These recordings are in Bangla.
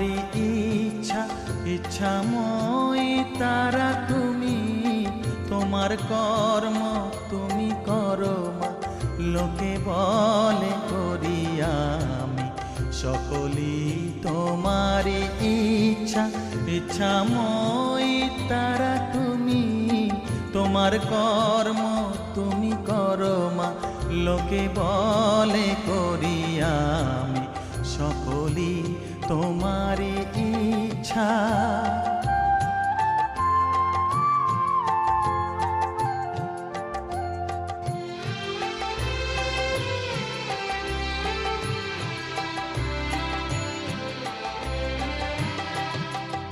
তোমারি ইচ্ছা ইচ্ছাময়ী তারা তুমি, তোমার কর্ম তুমি করো মা, লোকে বলে করি আমি সকলি তোমারি ইচ্ছা ইচ্ছাময়ী তারা তুমি, তোমার কর্ম তুমি করো মা, লোকে বলে করি আমি সকলি তোমারি ইচ্ছা।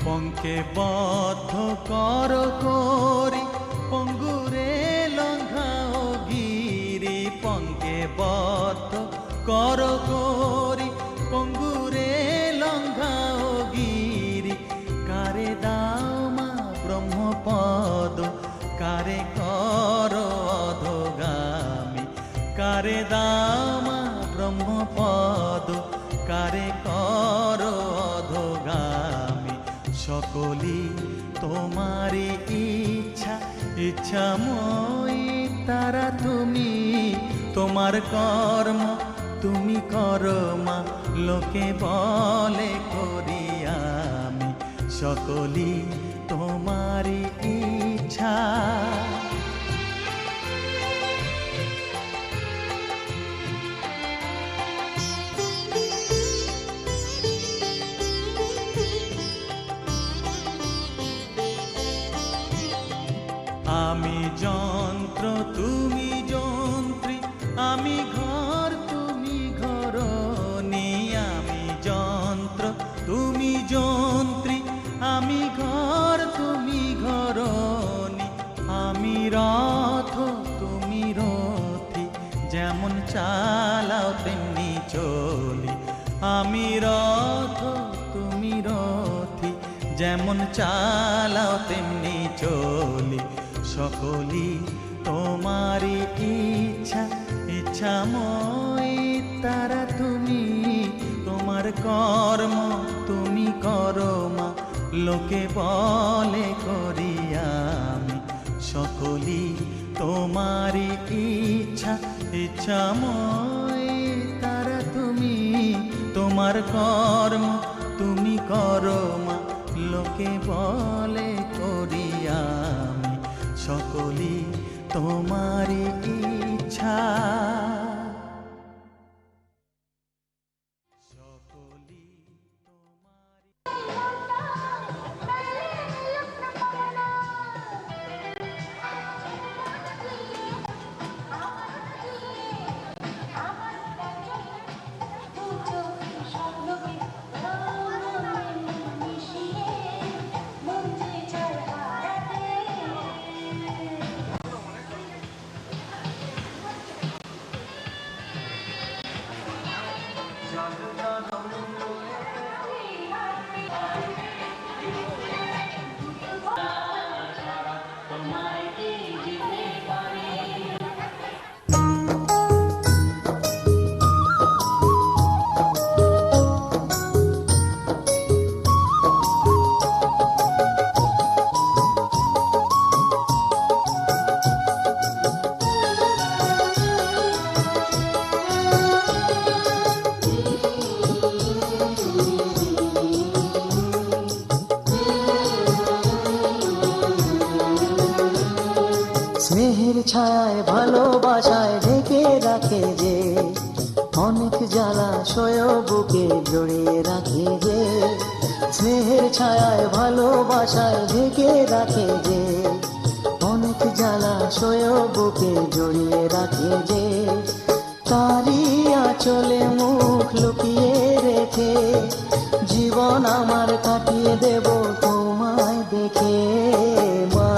পঙ্কে বদ্ধ কর করি পঙ্গুরে লঙ্ঘাও গিরি, পঙ্কে বদ্ধ কর করি পঙ্গুরে লঙ্ঘাও গিরি, কারে দাও মা ব্রহ্মপদ কারে কর অধগামী, কারে দাও মা ব্রহ্মপদ কারে কর অধগামী, সকলি তোমারি ইচ্ছা ইচ্ছাময়ী তারা তুমি, তোমার কর্ম তুমি করো মা, লোকে বলে করি আমি সকলি তোমারি ইচ্ছা। আমি যন্ত্র তুমি যন্ত্রী, আমি ঘর তুমি ঘরণী, আমি যন্ত্র তুমি যন্ত্রী, আমি ঘর তুমি ঘরণী, আমি রথ তুমি রথী, যেমন চালাও তেমনি চলি, আমি রথ তুমি রথী, যেমন চালাও তেমনি চলি, সকলি তোমারি ইচ্ছা ইচ্ছাময়ী তারা তুমি, তোমার কর্ম তুমি করো মা, লোকে বলে করি আমি সকলি তোমারি ইচ্ছা ইচ্ছাময়ী তারা তুমি, তোমার কর্ম তুমি করো মা, লোকে বলে করি আমি সকলি তোমারি ইচ্ছা। স্নেহের ছায়ায় ভালোবাসায় ঢেকে রাখে যে, অনেক জ্বালাশয় বুকে জড়িয়ে রাখে যে, স্নেহের ছায়ায় ভালোবাসায় ঢেকে রাখে যে, অনেক জ্বালাশয় বুকে জড়িয়ে রাখে যে, তারি আঁচলে মুখ লুকিয়ে রেখে জীবন আমার কাটিয়ে দেব তোমায় দেখে মা।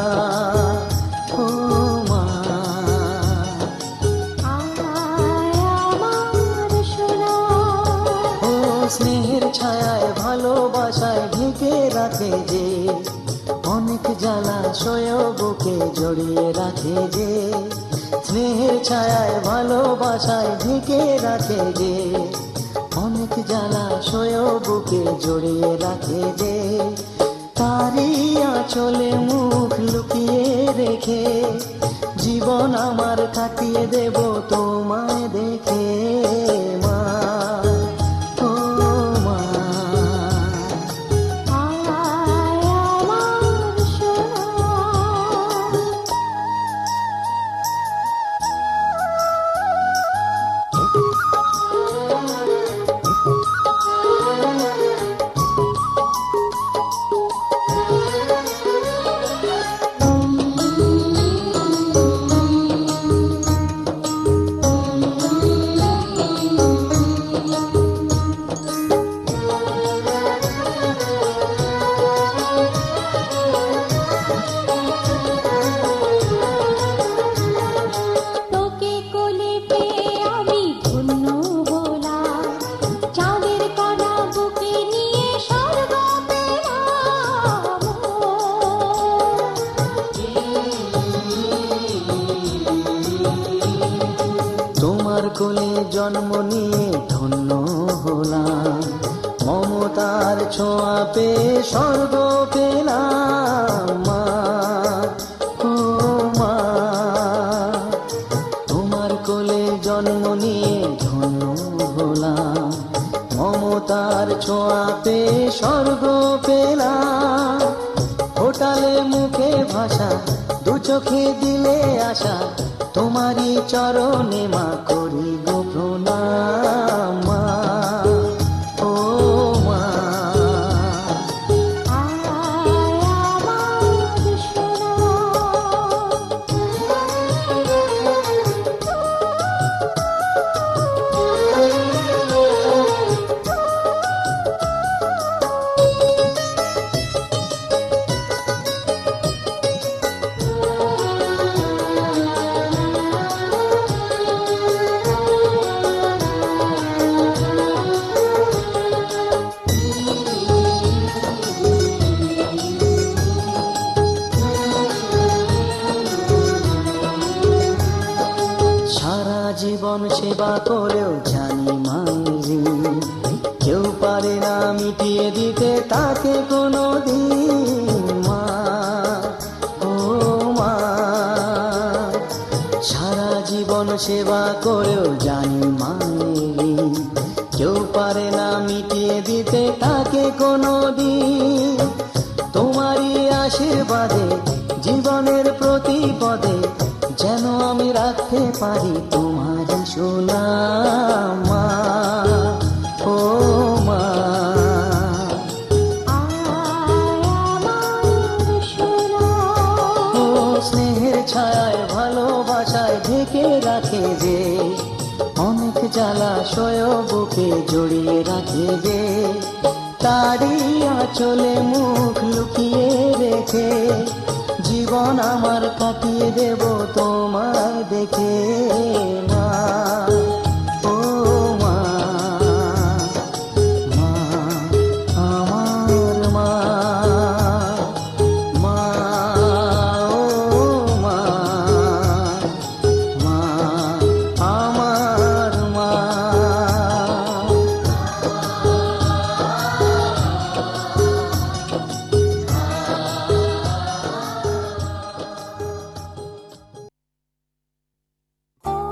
স্নেহের ছায়ায় ভালোবাসায় ঢেকে রাখে যে, অনেক জ্বালাশয় বুকে জড়িয়ে রাখে যে, স্নেহের ছায়ায় ভালোবাসায় ঢেকে রাখে যে, অনেক জ্বালা সয় বুকে জড়িয়ে রাখে যে, তারই আঁচলে মুখ লুকিয়ে রেখে জীবন আমার কাটিয়ে দেব তোমায় দেখে মা, ও মা। তোকে কোলে পেয়ে আমি ধন্য হলাম, চাঁদের কণা বুকে নিয়ে স্বর্গ পেলাম। তোমার কোলে জন্ম নিয়ে ধন্য হলাম, মমতার ছোঁয়া পেয়ে স্বর্গ পেলাম মা, ও মা। তোমার কোলে জন্ম নিয়ে ধন্য হলাম, মমতার ছোঁয়া পেয়ে স্বর্গ পেলাম। ফোটালে মুখে ভাষা, দু চোখে দিলে আশা, তোমারই চরণে মা করি গো প্রণাম মা, ও মা। সারা জীবন সেবা করেও জানি মায়েরি, কেউ পারে না মিটিয়ে দিতে তাকে কোনো দিন মা, ও মা। সারা জীবন সেবা করেও জানি মায়েরি, কেউ পারে না মিটিয়ে দিতে তাকে কোনো দিন। তোমারই আশীর্বাদে জীবনের প্রতি পদে যেন আমি রাখতে পারি তোমারই সুনাম মা, ও মা। ও স্নেহের ছায়ায় ভালোবাসায় ঢেকে রাখে যে, অনেক জ্বালা সয় বুকে জড়িয়ে রাখে যে, তারই আঁচলে মুখ লুকিয়ে রেখে জীবন আমার কাটিয়ে দেব তোমায় দেখে মা, ও মা, মা আমার মা, মা, ও মা, মা আমার মা। ও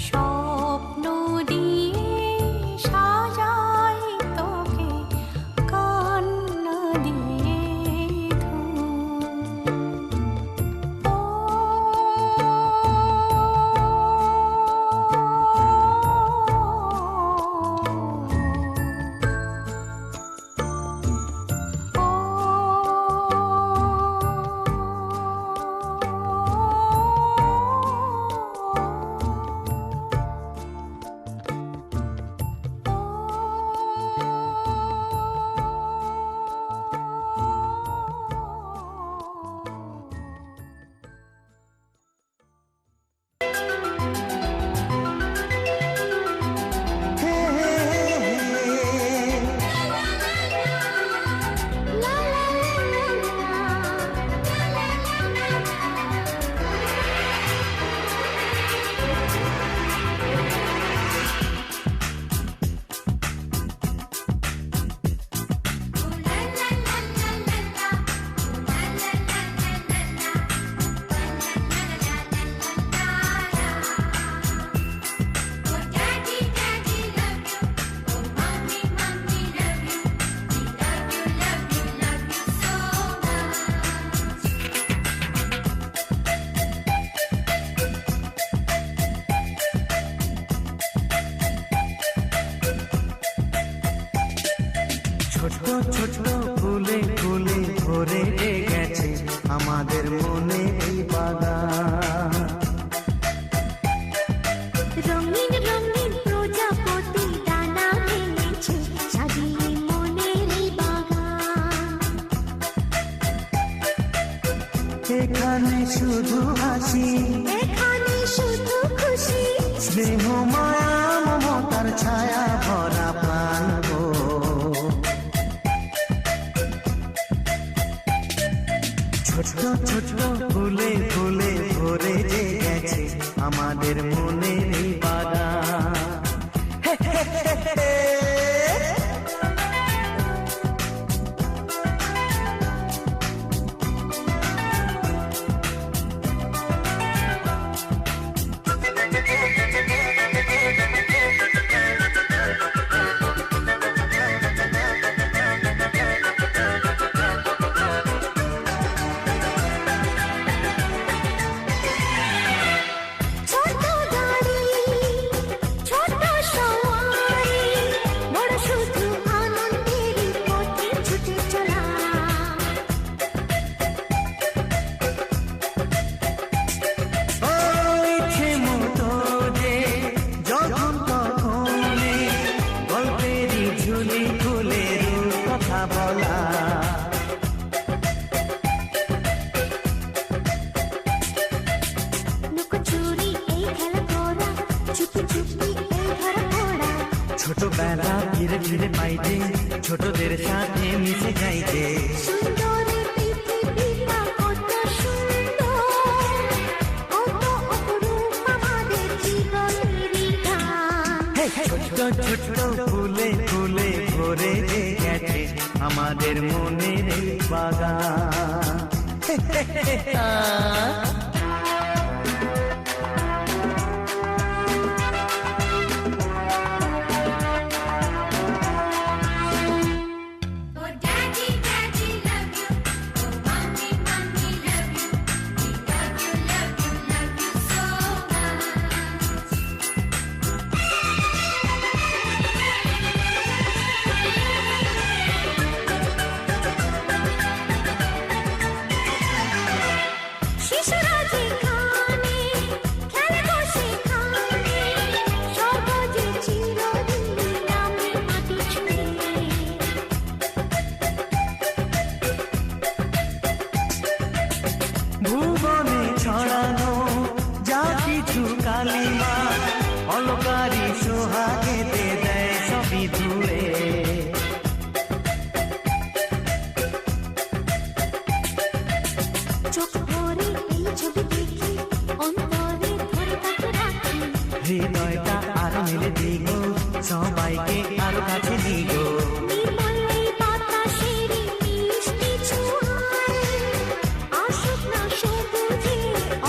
স্বপ্ন দিয়ে সাজাই তোকে কান্না দিয়ে ছোট ছোট ফুলে ফুলে ভরে গেছে আমাদের মনে এই বাগান। রঙিন রঙিন প্রজাপতি ডানা মেলেছে সাজিয়ে মনের এই বাগান। এখানে শুধু হাসি, এখানে শুধু খুশি, স্নেহ মায়া মমতার ছায়া ভরা প্রাণ গো। ছোট ছোট ফুলে ফুলে ভরে গেছে আমাদের মনে এই বাগান। ছোট গাড়ি ছোট সওয়ারি, বড় শুধু আনন্দেরই পথে ছুটে চলা। ইচ্ছে মতো যে যখন তখনই গল্পেরই ঝুলি খুলে কথা বলা। লুকোচুরি এই খেলা করা, চুপি চুপি এই ধরা পড়া। ছোটবেলা ধীরে ধীরে পাইতে ছোটদের সাথে মিশে যাইতে। সুন্দরের পৃথিবীটা কত সুন্দর, কত অপরূপ আমাদের জীবনেরই গান। ছোট ছোট ফুলে ফুলে ভরে গেছে আমাদের মনের এই বাগান। শিশুরা যেখানে খেলে বসে খানে, সহজে চিরদিন নামে মাটি ছুঁয়ে। ভুবনে ছড়ানো যা কিছু কালিমা অলকারি সোহাগেতে দেয় সবই ধুয়ে। চোখ ভরে এই ছবি দেখি, অন্তরে ধরে তাকে রাখি। হৃদয়টা আরো মেলে দিগো, সবাইকে আরো কাছে দিগো। নির্মল এই বাতাসেরই মিষ্টি ছোঁয়ায়, আসুক না সবুজে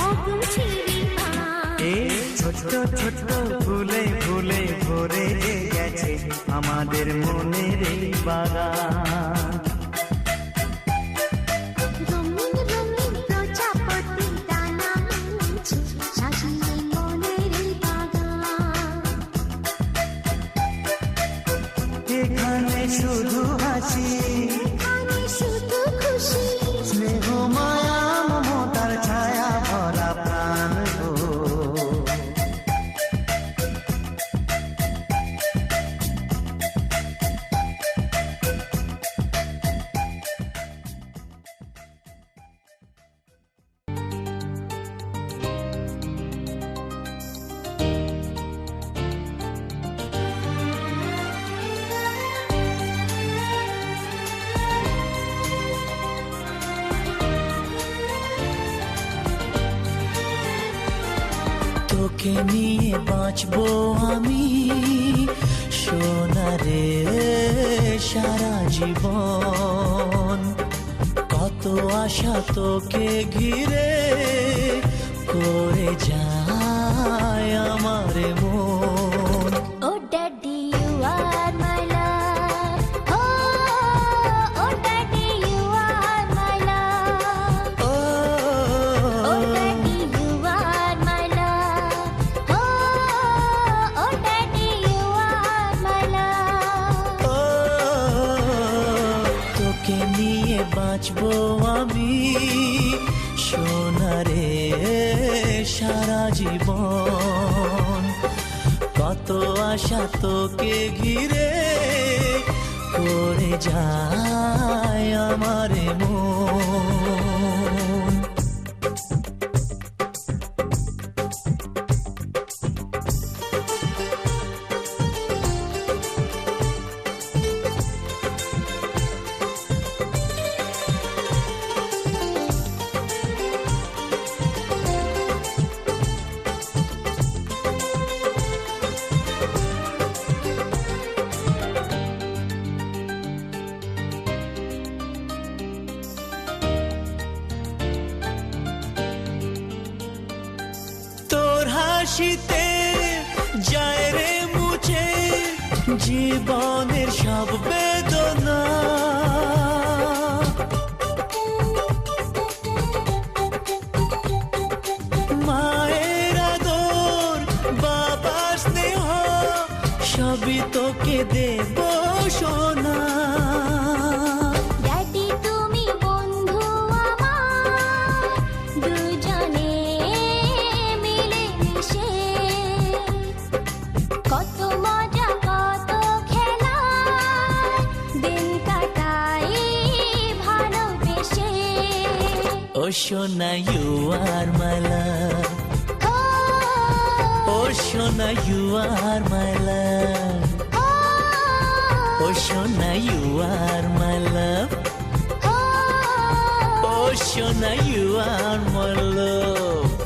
অগুছিরি পায়। এই ছোট ছোট ছোট ফুলে ফুলে ভরে গেছে আমাদের মনের এই বাগান। রঙিন রঙিন প্রজাপতি ডানা মেলেছে, সাজিয়ে মনের এই বাগান। এখানে শুধু হাসি, এখানে শুধু খুশি, স্নেহ মায়া মমতার ছায়া ভরা প্রাণ গো। তোকে নিয়ে বাঁচবো আমি সোনারে সারা জীবন, কত আশা তোকে ঘিরে করে যায় আমার মন। Oh daddy, you are my love. Oh daddy, you are my love. Oh daddy, you are my love. Oh daddy, you are my love. ও তোকে নিয়ে বাঁচবো আমি সোনারে সারা জীবন, কত আশা তোকে ঘিরে করে যায় আমার মন। তোর হাসিতে যায় রে মুছে জীবনের সব বেদনা, মায়ের আদর বাবার স্নেহ সবই তোকে দেব সোনা। Daddy, তুমি বন্ধু আমার, দুজনে মিলে মিশে কত মজা কত খেলা দিন কাটাই ভালোবেসে। ও সোনা ইউ আর মাই লাভ, ও সোনা ইউ আর মাই লাভ, ও সোনা ইউ আর মাই লাভ, ও সোনা ইউ আর মাই লাভ।